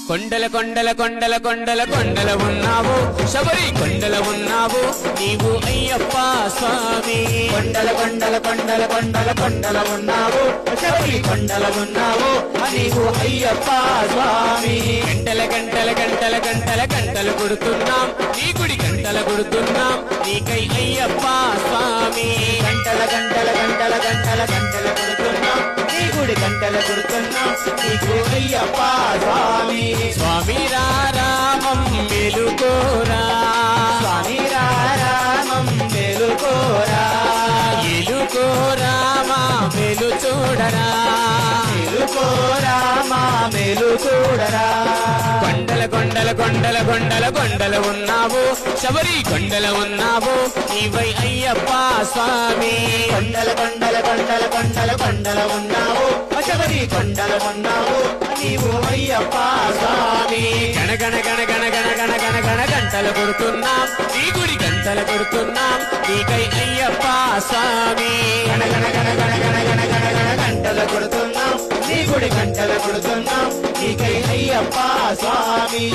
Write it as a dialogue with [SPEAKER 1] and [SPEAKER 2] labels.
[SPEAKER 1] కొండల కొండల కొండల కొండల కొండల ఉన్నావు శబరి కొండల ఉన్నావు నీవు అయ్యప్ప స్వామి
[SPEAKER 2] కొండల కొండల కొండల కొండల కొండల ఉన్నావు శబరి కొండల ఉన్నావు నీవు అయ్యప్ప స్వామి
[SPEAKER 1] గంటల గంటల గంటల గంటల గంటలు కొడుతున్నాం నీ గుడి గంటలు కొడుతున్నాం నీకై అయ్యప్ప స్వామి
[SPEAKER 2] గంటల గంటల గంటల గంటల గంటలు కొడుతున్నాం నీ గుడి గంటలు కొడుతున్నాం నీకు అయ్యప్ప స్వామి
[SPEAKER 1] స్వామి రామం మెలుకోరా
[SPEAKER 2] స్వామి రామం మెలుకోరా
[SPEAKER 1] ఎలుకోరా మా మెలు చూడరా
[SPEAKER 2] మెలుకోరా మా మెలు చూడరా
[SPEAKER 1] కొండల కొండల కొండల కొండల కొండల ఉన్నావు శబరి కొండల ఉన్నావు నీవై అయ్యప్ప స్వామి
[SPEAKER 2] కొండల కొండల కొండల కొండల కొండల ఉన్నావు శబరి కొండల ఉన్నావు నీవు అయ్యప్ప స్వామి
[SPEAKER 1] గణ గణ గణ గణ గణ గణ గణ గణ గంటలు కొడుతున్నాం నీ గుడి గంటలు కొడుతున్నాం నీకై అయ్యప్ప స్వామి
[SPEAKER 2] గణ గణ గణ గణ గణ గణ గణ గణ గంటలు కొడుతున్నాం నీ గుడి గంటలు కొడుతున్నాం నీకై అయ్యప్ప స్వామి